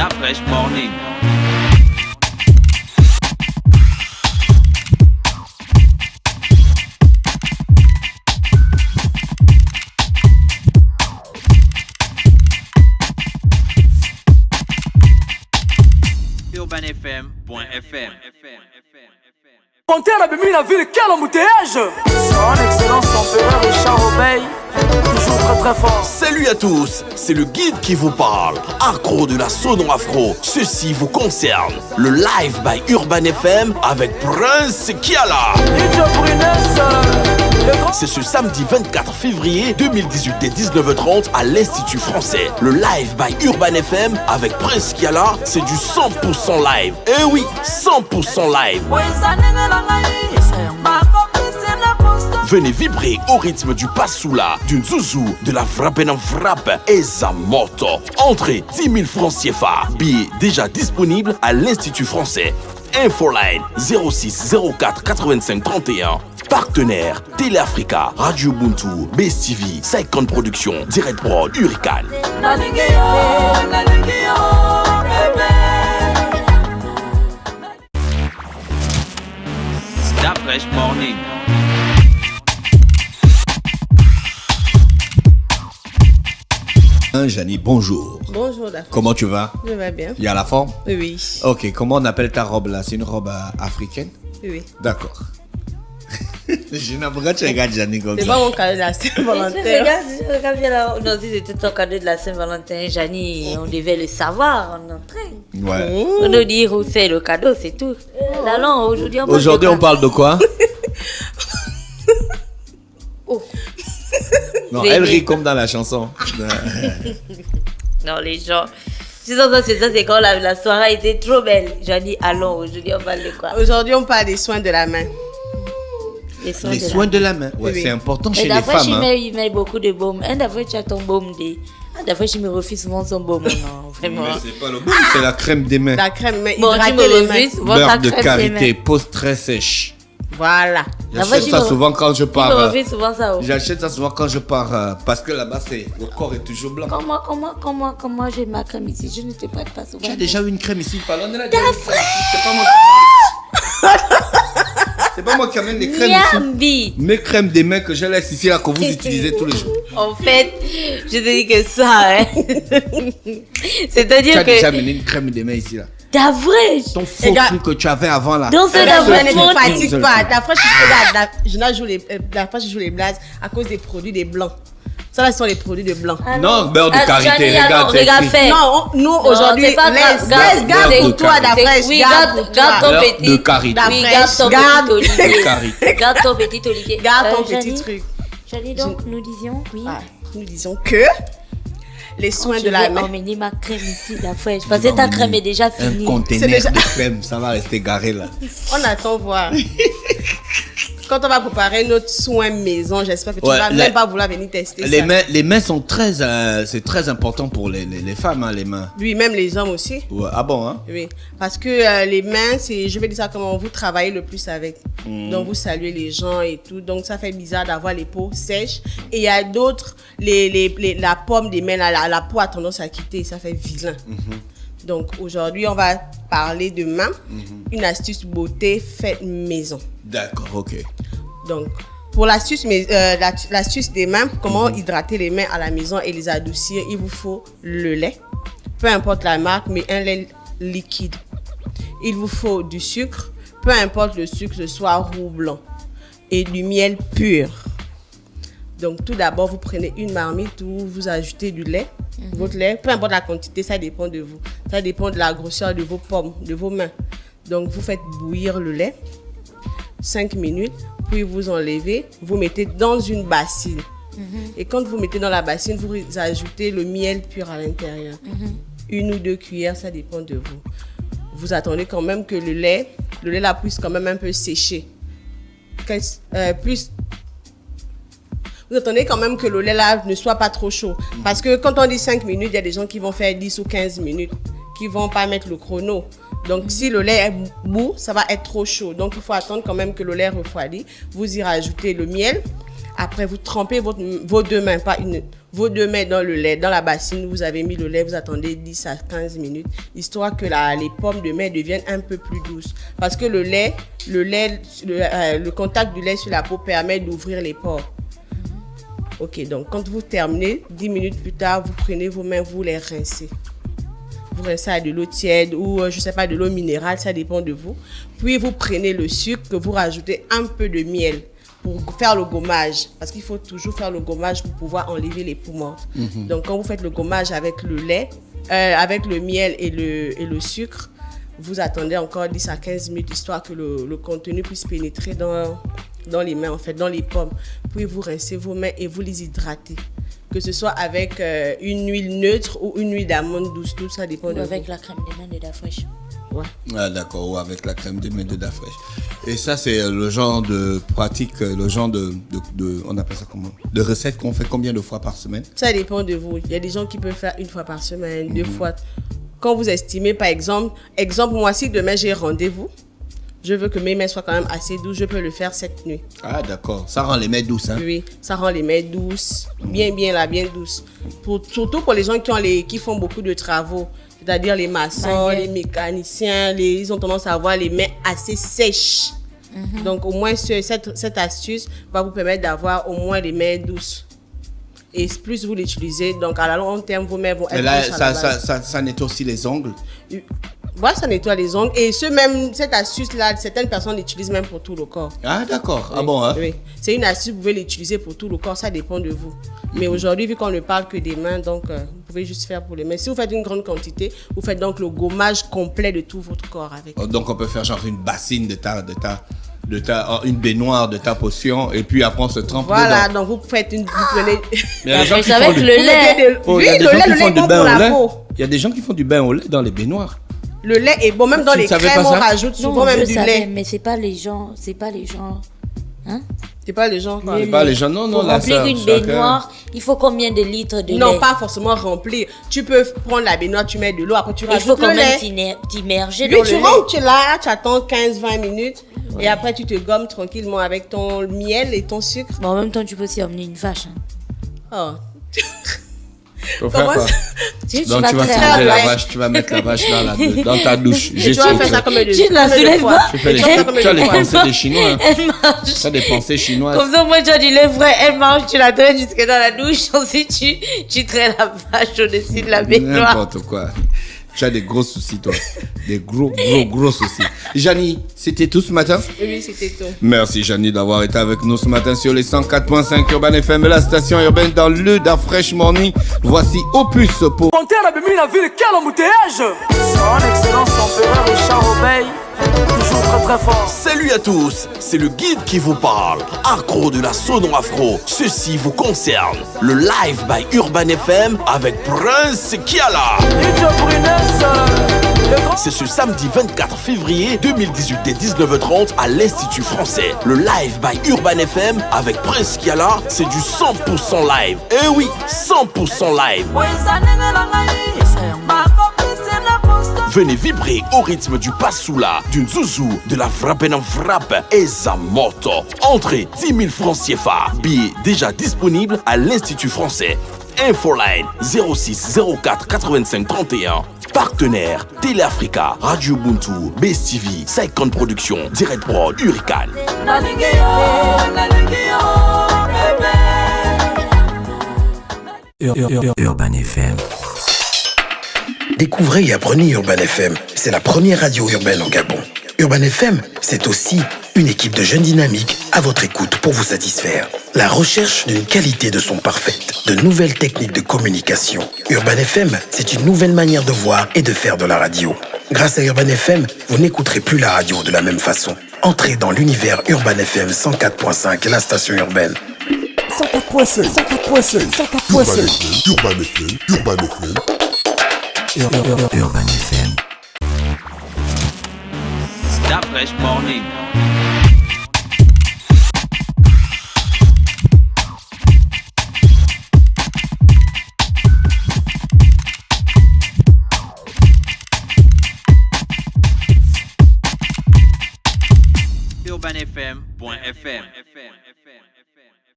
That fresh morning. UrbanFM.fm. Panthère a béni la ville, quel embouteillage! Son excellence l'empereur Richard Obey, toujours très très fort. Salut à tous, c'est le guide qui vous parle. Accro de la sono afro, ceci vous concerne. Le live by Urban FM avec Prince Kiala. C'est ce samedi 24 février 2018 dès 19h30 à l'Institut français. Le live by Urban FM avec Prince Kiala, c'est du 100% live. Eh oui, 100% live. Venez vibrer au rythme du Passoula, du Nzouzou, de la frappe en frappe et Zamoto. Entrée 10 000 francs CFA. Billets déjà disponibles à l'Institut français. Infoline 06 04 85 31. Partenaire Téléafrica, Radio Ubuntu, Best TV, Saikon Production, Direct Prod, Hurricane. That fresh morning. Janie, bonjour. Bonjour, d'accord. Comment tu vas? Je vais bien. Il y a la forme? Oui. Ok, comment on appelle ta robe là? C'est une robe africaine? Oui. D'accord. Pourquoi tu regardes Janie comme C'est ça? pas mon cadeau de la Saint-Valentin. Je regarde bien là. Non, si c'était ton cadeau de la Saint-Valentin, Janie, on devait le savoir en entrée. Ouais. On nous dire où c'est le cadeau, c'est tout. Allons, Aujourd'hui, on parle de quoi? Oh. Non, elle rit comme dans la chanson. Non, les gens. C'est ça, c'est quand la soirée était trop belle. Janie, allons, aujourd'hui, on parle de quoi? Aujourd'hui, on parle des soins de la main. Les soins de la main. Ouais, Oui. c'est important chez Et les d'abord, femmes. il met beaucoup de baume. Et d'abord, tu as ton baume. D'abord, je me refuse souvent son baume. Non, vraiment. Mais c'est pas le bon, c'est la crème des mains. La crème, mais Bon, tu hydrater me les mains. refuses souvent ta Beurre de crème des karité, mains. peau très sèche. Voilà. J'achète ça souvent quand je Tu me pars. refuses souvent ça. Oh. J'achète ça souvent quand je pars parce que là-bas, le corps est toujours blanc. Comment j'ai ma crème ici? Je ne te prête pas souvent. Tu as déjà eu une crème ici? Parlons de la C'est pas moi qui amène les crèmes ici. Niambi. Mes crèmes des mains que je laisse ici, là, que vous utilisez tous les jours. En fait, je te dis que ça, hein. Tu C'est-à-dire as que. déjà amené une crème des mains ici, là. T'as vrai. Ton faux truc que tu avais avant, là. Donc, c'est La la vraie ne faute. te fatigue pas. La fois, je joue les blazes à cause des produits des blancs. Ça, là, ce sont les produits de blancs. Non, beurre de karité, Janie, regarde, c'est regarde, écrit. fais. Non, nous, aujourd'hui, c'est pas grave. laisse, garde Beurre pour de toi, karité. Dafresh. Oui, Garde pour garde ton toi. Beurre petit. de karité. Oui, garde ton Garde. petit De olivier. karité. Garde ton petit olivier. Garde ton Janie, petit truc. Janie, donc, nous disions, oui. Ah, nous disons que les soins de la Je vais main. emmener ma crème ici, la fraîche. Parce que ta crème est déjà Un finie. conteneur déjà- de crème, ça va rester garé, là. On attend voir. Quand on va préparer notre soin maison, j'espère que tu Ouais, vas même pas vouloir venir tester ça. Les mains sont très... c'est très important pour les femmes, hein, les mains. Oui, même les hommes aussi. Ouais. Ah bon, hein? Oui, parce que les mains, c'est, je vais dire ça comment vous travaillez le plus avec. Donc vous saluez les gens et tout. Donc ça fait bizarre d'avoir les peaux sèches. Et il y a d'autres, la pomme des mains, la peau a tendance à quitter. Ça fait vilain. Donc aujourd'hui, on va parler de main. Une astuce beauté faite maison. D'accord, ok. Donc, pour l'astuce des mains, comment hydrater les mains à la maison et les adoucir, il vous faut le lait, peu importe la marque, mais un lait liquide. Il vous faut du sucre, peu importe le sucre, ce soit roux ou blanc, et du miel pur. Donc, tout d'abord, vous prenez une marmite où vous ajoutez du lait. Votre lait, peu importe la quantité, ça dépend de vous. Ça dépend de la grosseur de vos pommes, de vos mains. Donc, vous faites bouillir le lait 5 minutes, puis vous enlevez, vous mettez dans une bassine. Et quand vous mettez dans la bassine, vous ajoutez le miel pur à l'intérieur. 1 ou 2 cuillères, ça dépend de vous. Vous attendez quand même que le lait là puisse quand même un peu sécher. Vous attendez quand même que le lait là ne soit pas trop chaud. Parce que quand on dit 5 minutes, il y a des gens qui vont faire 10 ou 15 minutes, qui vont pas mettre le chrono. Donc si le lait est mou, ça va être trop chaud. Donc il faut attendre quand même que le lait refroidisse. Vous y rajoutez le miel. Après, vous trempez vos 2 mains, pas une. vos 2 mains dans le lait, dans la bassine où vous avez mis le lait, vous attendez 10 à 15 minutes, histoire que les pommes de main deviennent un peu plus douces. Parce que le contact du lait sur la peau permet d'ouvrir les pores. Ok, donc quand vous terminez, 10 minutes plus tard, vous prenez vos mains, vous les rincez. Vous rincez à de l'eau tiède ou, je ne sais pas, de l'eau minérale, ça dépend de vous. Puis vous prenez le sucre, que vous rajoutez un peu de miel pour faire le gommage. Parce qu'il faut toujours faire le gommage pour pouvoir enlever les peaux mortes. Donc quand vous faites le gommage avec le lait, avec le miel et le sucre, vous attendez encore 10 à 15 minutes, histoire que le contenu puisse pénétrer dans les mains, en fait, dans les pommes. Puis vous rincez vos mains et vous les hydratez. Que ce soit avec une huile neutre ou une huile d'amande douce, tout ça dépend de vous. Avec la crème des mains de Dafresh. Ouais. Ah, d'accord, ou avec la crème des mains de Dafresh. Et ça, c'est le genre de pratique, le genre de on appelle ça comment? De recette qu'on fait combien de fois par semaine? Ça dépend de vous. Il y a des gens qui peuvent faire 1 fois par semaine, 2 fois. Quand vous estimez, par exemple, moi, si demain j'ai rendez-vous, je veux que mes mains soient quand même assez douces, je peux le faire cette nuit. Ah, d'accord. Ça rend les mains douces, hein? Oui, ça rend les mains douces, bien douces. Surtout pour les gens qui font beaucoup de travaux, c'est-à-dire les maçons, les mécaniciens, ils ont tendance à avoir les mains assez sèches. Donc, au moins, cette astuce va vous permettre d'avoir au moins les mains douces. Et plus vous l'utilisez, donc à la long terme, vos mains vont être douces. Et là, ça nettoie aussi les ongles? Voilà, ça nettoie les ongles. Et cette astuce-là, certaines personnes l'utilisent même pour tout le corps. Ah, d'accord. Oui. Ah bon, hein? Oui. C'est une astuce, vous pouvez l'utiliser pour tout le corps, ça dépend de vous. Mais aujourd'hui, vu qu'on ne parle que des mains, donc vous pouvez juste faire pour les mains. Si vous faites une grande quantité, vous faites donc le gommage complet de tout votre corps avec. Donc on peut faire genre une bassine une baignoire de ta potion et puis après on se trempe voilà, dedans. donc vous prenez... Mais il y a des gens qui avec font le lait. Oui, le lait est bon pour la peau. Il y a des gens qui font du bain au lait dans les baignoires. Le lait est bon, même dans les crèmes, on rajoute souvent même du lait. Mais c'est pas les gens, hein? C'est pas les gens. C'est pas les gens, non, Pour remplir une baignoire, il faut combien de litres de lait? Non, pas forcément remplir. Tu peux prendre la baignoire, tu mets de l'eau, après tu rajoutes le lait. Il faut quand même t'immerger dans le lait. Oui, tu rentres, tu es là, tu attends 15-20 minutes. Ouais. Et après, tu te gommes tranquillement avec ton miel et ton sucre. Bon, en même temps, tu peux aussi emmener une vache. Hein. Oh. Pour faire quoi? Donc tu vas changer la vache, tu vas mettre la vache dans ta douche. Tu vas faire ça comme tu la soulèves pas. Tu as les pensées des Chinois. Elle marche. Tu as des pensées chinoises. Comme ça, moi, tu as du lait vrai, elle marche, tu la traînes jusque dans la douche. Ensuite, tu traînes la vache au-dessus de la baignoire. N'importe quoi. Tu as des gros soucis, toi. Des gros soucis. Janie, c'était tout ce matin? Oui, c'était tout. Merci, Janie, d'avoir été avec nous ce matin sur les 104.5 Urban FM, la station urbaine dans le Dafresh Morning. Voici Opus pour... Monter à la ville, quel embouteillage! Son Excellence l'Empereur Richard Obey, toujours très très fort. Salut à tous, c'est le guide qui vous parle. Accro de la sono afro, ceci vous concerne. Le live by Urban FM avec Prince Kiala. C'est ce samedi 24 février 2018 dès 19h30 à l'Institut français. Le live by Urban FM avec Prince Kiala, c'est du 100% live. Eh oui, 100% live. Venez vibrer au rythme du Passoula, du Zouzou, de la Frappe en Frappe et Zamoto. Entrée 10 000 francs CFA. Billets déjà disponibles à l'Institut français. Infoline 06 04 85 31. Partenaires Télé Africa, Radio Ubuntu, Best TV, Saikon Productions, Direct Prod, Hurricane. Urban FM. Découvrez et apprenez Urban FM. C'est la première radio urbaine en Gabon. Urban FM, c'est aussi une équipe de jeunes dynamiques à votre écoute pour vous satisfaire. La recherche d'une qualité de son parfaite, de nouvelles techniques de communication. Urban FM, c'est une nouvelle manière de voir et de faire de la radio. Grâce à Urban FM, vous n'écouterez plus la radio de la même façon. Entrez dans l'univers Urban FM 104.5, la station urbaine. 104.5, 104.5, 104.5. Urban FM, Urban FM. Urban FM. Dafresh Morning. UrbanFM.fm